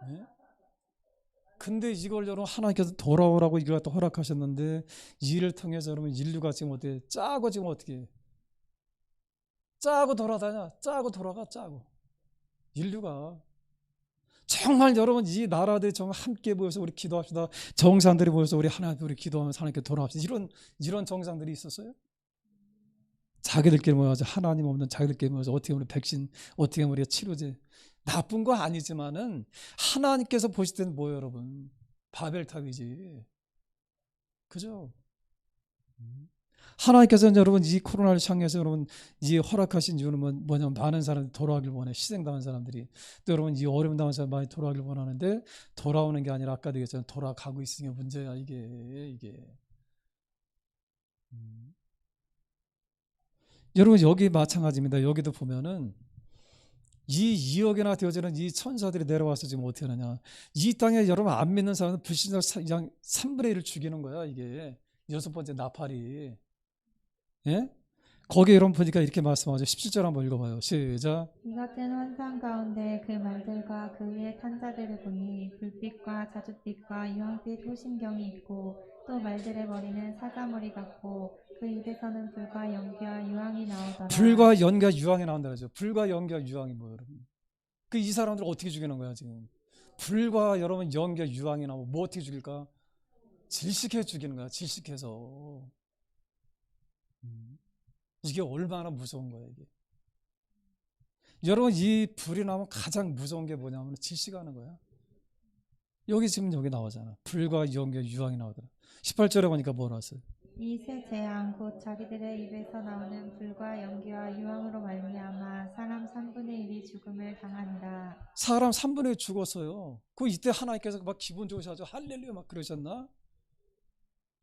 예? 근데 이걸 여러분 하나님께서 돌아오라고 이걸 또 허락하셨는데 이를 통해서 여러분 인류가 지금 어떻게 짜고 지금 어떻게 짜고 돌아다녀 짜고 돌아가 짜고 인류가 정말 여러분 이 나라들이 정말 함께 모여서 우리 기도합시다. 정상들이 모여서 우리 하나님 우리 기도하면서 하나님께 돌아갑시다. 이런 정상들이 있었어요? 자기들끼리 모여서 하나님 없는 자기들끼리 모여서 어떻게 우리 백신 어떻게 우리가 치료제 나쁜 거 아니지만은 하나님께서 보실 때는 뭐예요 여러분? 바벨탑이지. 그죠? 하나님께서는 여러분 이 코로나를 향해서 여러분 이 허락하신 이유는 뭐냐면 많은 사람들이 돌아가길 원해. 희생당한 사람들이 또 여러분 이 어려움 당한 사람 많이 돌아가길 원하는데 돌아오는 게 아니라 아까 얘기했잖아요. 돌아가고 있으니까 문제야 이게. 여러분 여기 마찬가지입니다. 여기도 보면은 이 2억이나 되어지는 이 천사들이 내려와서 지금 어떻게 하느냐. 이 땅에 여러분 안 믿는 사람은 불신자 3분의 1을 죽이는 거야 이게. 여섯 번째 나팔이. 예? 거기에 여러분 보니까 이렇게 말씀하죠. 17절 한번 읽어봐요. 시작. 이 같은 환상 가운데 그 말들과 그 위에 탄 자들을 보니 불빛과 자줏빛과 유황빛 호심경이 있고 또 말들의 머리는 사자머리 같고 그 입에서는 불과 연기와 유황이 나오더라. 불과 연기와 유황이 나온다 그러죠. 불과 연기와 유황이 뭐예요 여러분? 그 이 사람들 어떻게 죽이는 거야 지금? 불과 여러분 연기와 유황이 나오고 뭐 어떻게 죽일까? 질식해 죽이는 거야. 질식해서. 이게 얼마나 무서운 거야 이게. 여러분 이 불이 나면 가장 무서운 게 뭐냐면 질식하는 거야. 여기 지금 여기 나오잖아. 불과 연기와 유황이 나오더라. 18절에 보니까 뭐 나왔어요? 이 세 재앙 곧 자기들의 입에서 나오는 불과 연기와 유황으로 말미암아 사람 3분의 1이 죽음을 당하니라. 사람 3분의 1 죽었어요. 그 이때 하나님께서 막 기분 좋으셔서 할렐루야 막 그러셨나?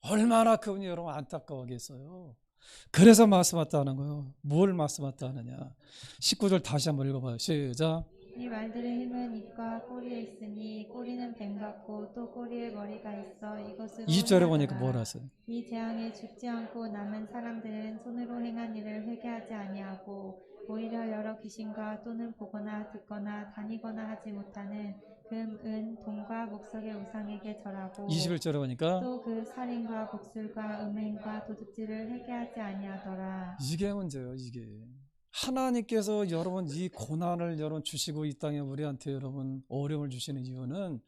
얼마나 그분이 여러분 안타까워하겠어요. 그래서 말씀하셨다는 거예요. 뭘 말씀하셨다느냐. 19절 다시 한번 읽어봐요. 시작. 이 말들의 힘은 입과 꼬리에 있으니 꼬리는 뱀 같고 또 꼬리에 머리가 있어 이것으로 20절에 보니까 행하더라. 뭐라 했어요? 이 재앙에 죽지 않고 남은 사람들은 손으로 행한 일을 회개하지 아니하고 오히려 여러 귀신과 또는 보거나 듣거나 다니거나 하지 못하는 금, 은, 동과 목석의 우상에게 절하고 21절에 보니까 또 그 살인과 복술과 음행과 도둑질을 회개하지 아니하더라. 이게 문제예요. 이게 하나님께서 여러분 이 고난을 여러분 주시고 이 땅에 우리한테 여러분 어려움을 주시는 이유는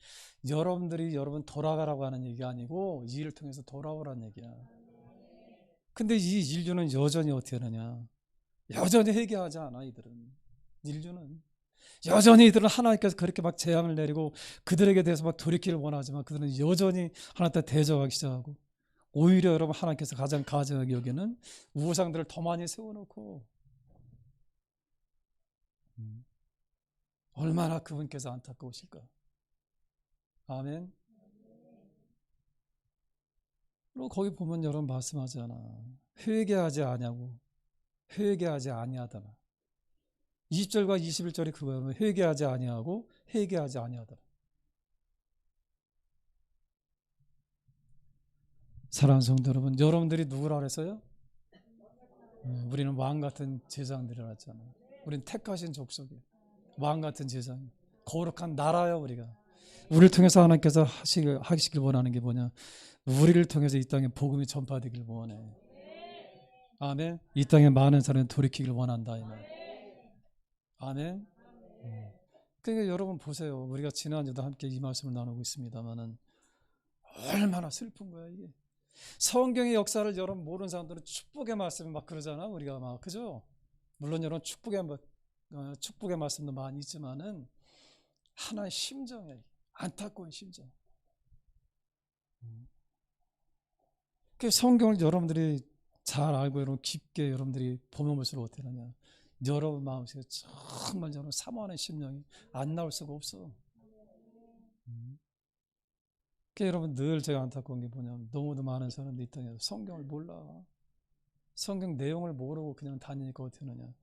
여러분들이 여러분 돌아가라고 하는 얘기가 아니고 이 일을 통해서 돌아오라는 얘기야. 근데 이 인류는 여전히 어떻게 하느냐. 여전히 회개하지 않아 이들은. 인류는 여전히 이들은 하나님께서 그렇게 막 재앙을 내리고 그들에게 대해서 막 돌이키를 원하지만 그들은 여전히 하나님께 대적하기 시작하고 오히려 여러분 하나님께서 가장 가증하게 여기는 우상들을 더 많이 세워놓고 얼마나 그분께서 안타까우실까. 아멘. 그리고 거기 보면 여러분 말씀하잖아. 회개하지 아니하고 회개하지 아니하더라. 20절과 21절이 그거예요. 회개하지 아니하고 회개하지 아니하더라. 사랑하는 성도 여러분, 여러분들이 누구라 그랬어요? 우리는 왕 같은 제사장들이라잖아요. 우리는 택하신 족속이에요. 왕 같은 제사장, 거룩한 나라요 우리가. 우리를 통해서 하나님께서 하시길 원하는 게 뭐냐? 우리를 통해서 이 땅에 복음이 전파되길 원해. 아멘. 이 땅에 많은 사람이 돌이키길 원한다 이 말. 아멘. 그러니까 여러분 보세요. 우리가 지난주도 함께 이 말씀을 나누고 있습니다만은 얼마나 슬픈 거야 이게. 성경의 역사를 여러분 모르는 사람들은 축복의 말씀을 막 그러잖아. 우리가 막 그죠? 물론 여러분 축복의 말씀도 많이 있지만은 하나의 심정이에요. 안타까운 심정. 그 성경을 여러분들이 잘 알고 여러분 깊게 여러분들이 보면 볼수록 어떻게 하냐. 여러분 마음속에 정말 여러분 사모하는 심령이 안 나올 수가 없어. 그러니까 여러분 늘 제가 안타까운 게 뭐냐면 너무도 많은 사람들이 이 땅에서 성경을 몰라. 성경 내용을 모르고 그냥 다니니까 어떻게 하느냐.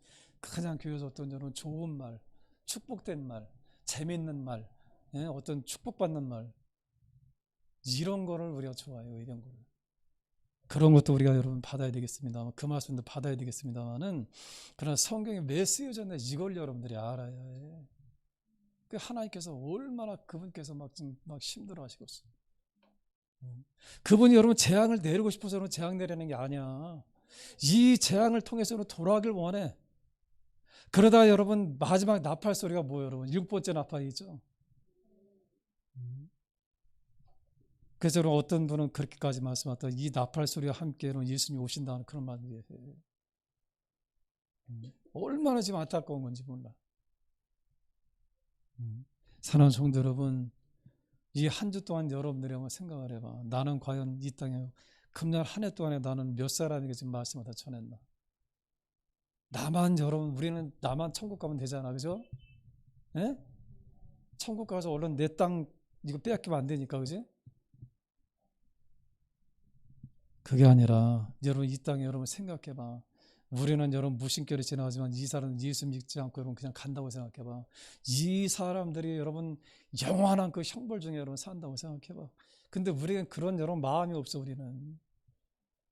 그냥 교회에서 어떤 여러분 좋은 말, 축복된 말, 재밌는 말, 어떤 축복받는 말 이런 거를 우리가 좋아해요. 이런 거를. 그런 것도 우리가 여러분 받아야 되겠습니다. 그 말씀도 받아야 되겠습니다만은 그러나 성경에 왜 쓰여졌나 이걸 여러분들이 알아야 해. 그 하나님께서 얼마나 그분께서 막 힘들어하시겠어요. 그분이 여러분 재앙을 내리고 싶어서 여러분 재앙 내리는 게 아니야. 이 재앙을 통해서 여러분 돌아가길 원해. 그러다 여러분 마지막 나팔 소리가 뭐예요, 여러분? 6번째 나팔이죠. 그래서 여러분 어떤 분은 그렇게까지 말씀하다. 이 나팔 소리와 함께 여러분 예수님이 오신다는 그런 말이에요. 얼마나 지금 안타까운 건지 몰라. 사랑하는 성도 여러분, 이 한 주 동안 여러분들이 한번 생각을 해봐. 나는 과연 이 땅에 금년 한 해 동안에 나는 몇 사람에게 지금 말씀을 다 전했나? 나만 여러분, 우리는 나만 천국 가면 되잖아, 그죠? 예? 천국 가서 얼른 내 땅 이거 빼앗기면 안 되니까, 그지? 그게 아니라 여러분 이 땅에 여러분 생각해봐. 우리는 여러분 무신결이 지나가지만 이 사람은 예수 믿지 않고 여러분 그냥 간다고 생각해봐. 이 사람들이 여러분 영원한 그 형벌 중에 여러분 산다고 생각해봐. 근데 우리는 그런 여러분 마음이 없어. 우리는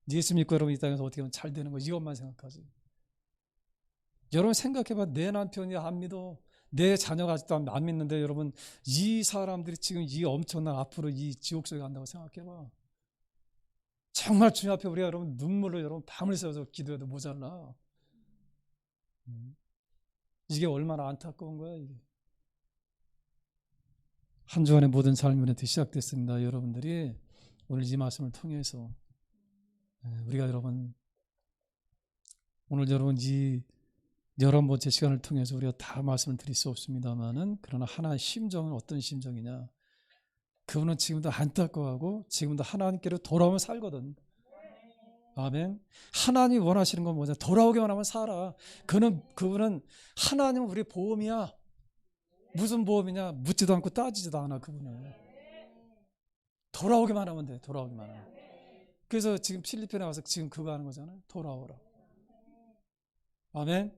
예수 믿고 여러분 이 땅에서 어떻게 하면 잘 되는 거 이것만 생각하지. 여러분 생각해봐. 내 남편이 안 믿어. 내 자녀가 아직도 안 믿는데 여러분 이 사람들이 지금 이 엄청난 앞으로 이 지옥 속에 간다고 생각해봐. 정말 주님 앞에 우리가 여러분 눈물로 여러분 밤을 새워서 기도해도 모자라. 이게 얼마나 안타까운 거야 이게. 한 주간의 모든 삶이 이렇게 시작됐습니다. 여러분들이 오늘 이 말씀을 통해서 우리가 여러분 오늘 여러분 이 11번째 시간을 통해서 우리가 다 말씀을 드릴 수 없습니다만은 그러나 하나의 심정은 어떤 심정이냐. 그분은 지금도 안타까워하고 지금도 하나님께로 돌아오면 살거든. 아멘. 하나님 원하시는 건 뭐냐? 돌아오기만 하면 살아. 그분은 하나님은 우리 보험이야. 무슨 보험이냐? 묻지도 않고 따지지도 않아. 그분은 돌아오기만 하면 돼. 돌아오기만 하면. 그래서 지금 필리핀에 와서 지금 그거 하는 거잖아요. 돌아오라. 아멘.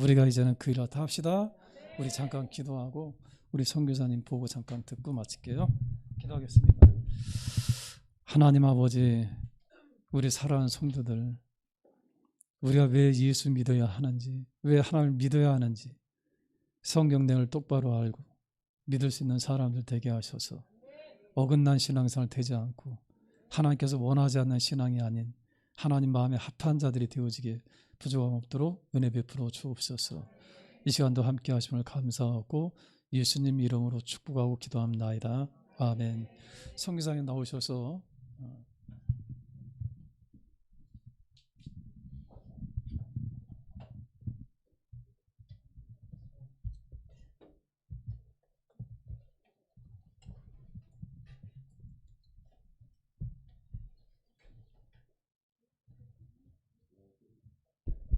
우리가 이제는 그 일을 다 합시다. 우리 잠깐 기도하고 우리 선교사님 보고 잠깐 듣고 마칠게요. 기도하겠습니다. 하나님 아버지, 우리 사랑하는 성도들, 우리가 왜 예수 믿어야 하는지, 왜 하나님을 믿어야 하는지 성경 내용을 똑바로 알고 믿을 수 있는 사람들 되게 하셔서 어긋난 신앙생활 되지 않고 하나님께서 원하지 않는 신앙이 아닌 하나님 마음에 합한 자들이 되어지게 부족함 없도록 은혜 베풀어 주옵소서. 이 시간도 함께 하심을 감사하고 예수님 이름으로 축복하고 기도합나이다. 아멘. 성기사님 나오셔서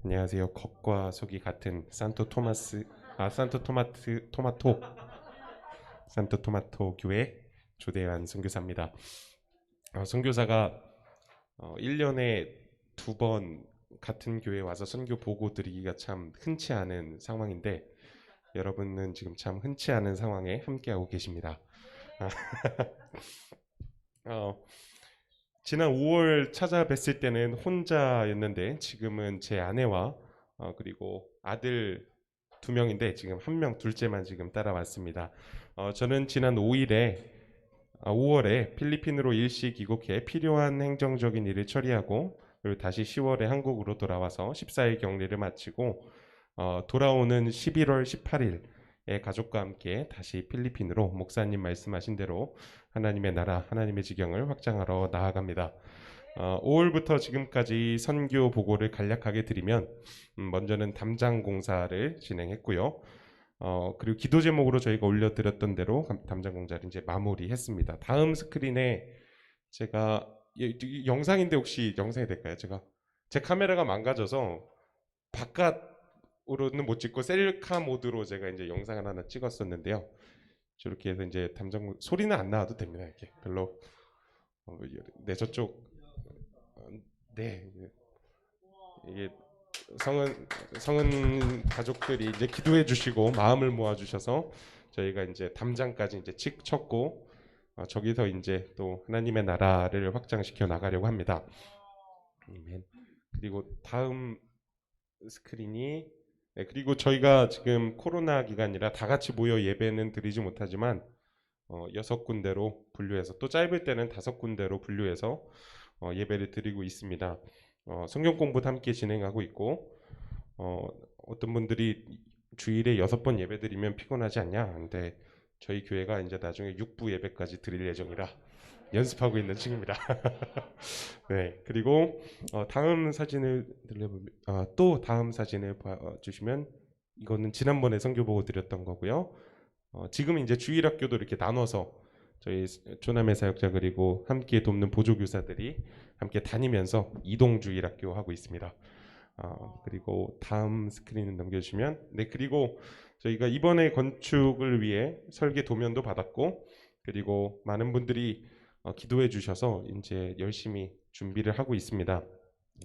안녕하세요. 겉과 속이 같은 산토 토마토 교회 조대환 선교사입니다. 선교사가 1년에 2번 같은 교회 와서 선교 보고 드리기가 참 흔치 않은 상황인데 여러분은 지금 참 흔치 않은 상황에 함께하고 계십니다. 지난 5월 찾아뵀을 때는 혼자였는데 지금은 제 아내와 그리고 아들 2명인데 지금 1명 둘째만 지금 따라왔습니다. 저는 지난 5월에 필리핀으로 일시 귀국해 필요한 행정적인 일을 처리하고 그리고 다시 10월에 한국으로 돌아와서 14일 격리를 마치고 돌아오는 11월 18일에 가족과 함께 다시 필리핀으로 목사님 말씀하신 대로 하나님의 나라, 하나님의 지경을 확장하러 나아갑니다. 5월부터 지금까지 선교 보고를 간략하게 드리면 먼저는 담장 공사를 진행했고요. 그리고 기도 제목으로 저희가 올려드렸던 대로 담장 공사를 이제 마무리했습니다. 다음 스크린에 제가 영상인데 혹시 영상이 될까요? 제 카메라가 망가져서 바깥으로는 못 찍고 셀카 모드로 제가 이제 영상을 하나 찍었었는데요. 저렇게 해서 이제 담장 소리는 안 나와도 됩니다. 이렇게 별로 네 저쪽 네 이게 성은 가족들이 이제 기도해 주시고 마음을 모아 주셔서 저희가 이제 담장까지 이제 쳤고 저기서 이제 또 하나님의 나라를 확장시켜 나가려고 합니다. 아멘. 그리고 다음 스크린이 네, 그리고 저희가 지금 코로나 기간이라 다 같이 모여 예배는 드리지 못하지만 6군데로 분류해서 또 짧을 때는 5군데로 분류해서 예배를 드리고 있습니다. 성경 공부도 함께 진행하고 있고 어떤 분들이 주일에 6번 예배 드리면 피곤하지 않냐? 근데 저희 교회가 이제 나중에 6부 예배까지 드릴 예정이라 연습하고 있는 중입니다. 네, 그리고 다음 사진을 또 다음 사진을 주시면 이거는 지난번에 선교 보고 드렸던 거고요. 지금 이제 주일학교도 이렇게 나눠서 저희 조남의 사역자 그리고 함께 돕는 보조교사들이 함께 다니면서 이동 주일학교 하고 있습니다. 그리고 다음 스크린을 넘겨주시면 네, 그리고 저희가 이번에 건축을 위해 설계 도면도 받았고 그리고 많은 분들이 기도해 주셔서 이제 열심히 준비를 하고 있습니다.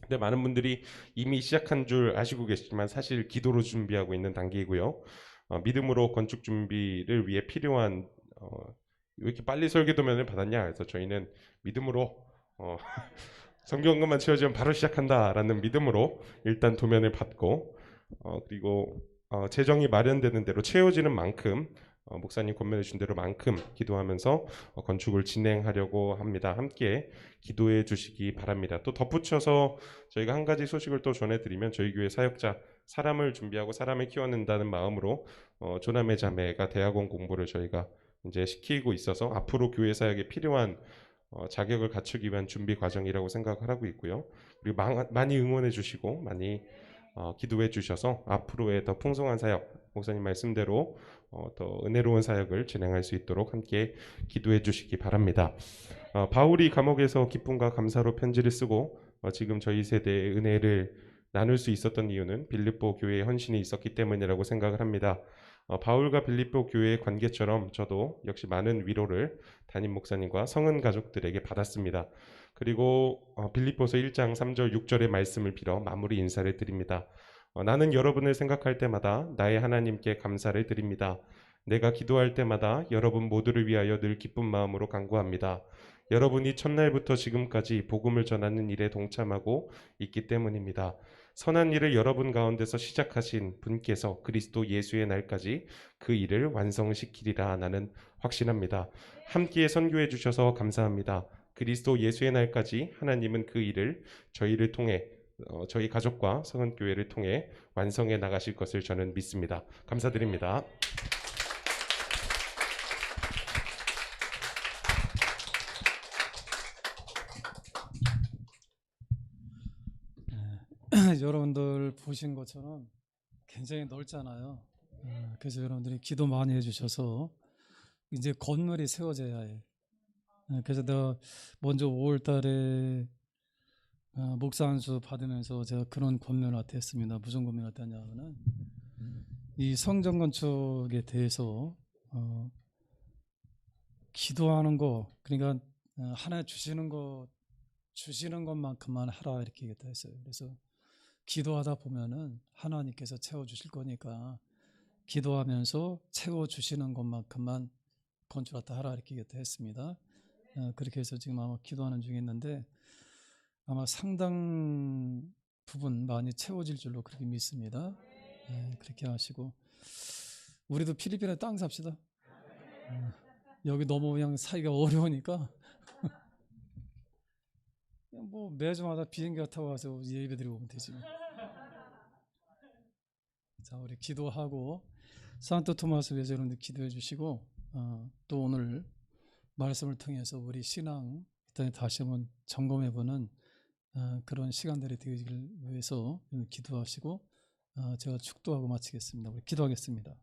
근데 많은 분들이 이미 시작한 줄 아시고 계시지만 사실 기도로 준비하고 있는 단계이고요. 믿음으로 건축 준비를 위해 필요한 왜 이렇게 빨리 설계도면을 받았냐? 그래서 저희는 믿음으로 성경금만 채워지면 바로 시작한다라는 믿음으로 일단 도면을 받고 그리고 재정이 마련되는 대로 채워지는 만큼 목사님 권면해 준 대로만큼 기도하면서 건축을 진행하려고 합니다. 함께 기도해 주시기 바랍니다. 또 덧붙여서 저희가 한 가지 소식을 또 전해드리면 저희 교회 사역자 사람을 준비하고 사람을 키워낸다는 마음으로 조남의 자매가 대학원 공부를 저희가 이제 시키고 있어서 앞으로 교회 사역에 필요한 자격을 갖추기 위한 준비 과정이라고 생각을 하고 있고요. 그리고 많이 응원해 주시고 많이 기도해 주셔서 앞으로의 더 풍성한 사역, 목사님 말씀대로 더 은혜로운 사역을 진행할 수 있도록 함께 기도해 주시기 바랍니다. 바울이 감옥에서 기쁨과 감사로 편지를 쓰고 지금 저희 세대의 은혜를 나눌 수 있었던 이유는 빌립보 교회의 헌신이 있었기 때문이라고 생각을 합니다. 바울과 빌립보 교회의 관계처럼 저도 역시 많은 위로를 담임 목사님과 성은 가족들에게 받았습니다. 그리고 빌립보서 1장 3절 6절의 말씀을 빌어 마무리 인사를 드립니다. 나는 여러분을 생각할 때마다 나의 하나님께 감사를 드립니다. 내가 기도할 때마다 여러분 모두를 위하여 늘 기쁜 마음으로 간구합니다. 여러분이 첫날부터 지금까지 복음을 전하는 일에 동참하고 있기 때문입니다. 선한 일을 여러분 가운데서 시작하신 분께서 그리스도 예수의 날까지 그 일을 완성시키리라 나는 확신합니다. 함께 선교해 주셔서 감사합니다. 그리스도 예수의 날까지 하나님은 그 일을 저희를 통해 저희 가족과 성은교회를 통해 완성해 나가실 것을 저는 믿습니다. 감사드립니다. 여러분들 보신 것처럼 굉장히 넓잖아요. 그래서 여러분들이 기도 많이 해주셔서 이제 건물이 세워져야 해. 그래서 내가 먼저 5월달에 목사 안수 받으면서 제가 그런 권면한테 했습니다. 무슨 권면한테 했냐면은 이 성전 건축에 대해서 기도하는 거, 그러니까 하나 주시는 것만큼만 하라 이렇게 얘기했다 했어요. 그래서 기도하다 보면은 하나님께서 채워주실 거니까 기도하면서 채워주시는 것만큼만 건축하다 하라 이렇게 얘기했다 했습니다. 그렇게 해서 지금 아마 기도하는 중에 있는데 아마 상당 부분 많이 채워질 줄로 그렇게 믿습니다. 그렇게 하시고 우리도 필리핀에 땅 삽시다. 여기 너무 그냥 살기가 어려우니까 그냥 뭐 매주마다 비행기 타고 와서 예배 드리고 오면 되지. 자, 우리 기도하고 산토 토마스 위해서 여러분들 기도해 주시고 또 오늘 말씀을 통해서 우리 신앙 일단 다시 한번 점검해보는 그런 시간들이 되기를 위해서 기도하시고 제가 축도하고 마치겠습니다. 우리 기도하겠습니다.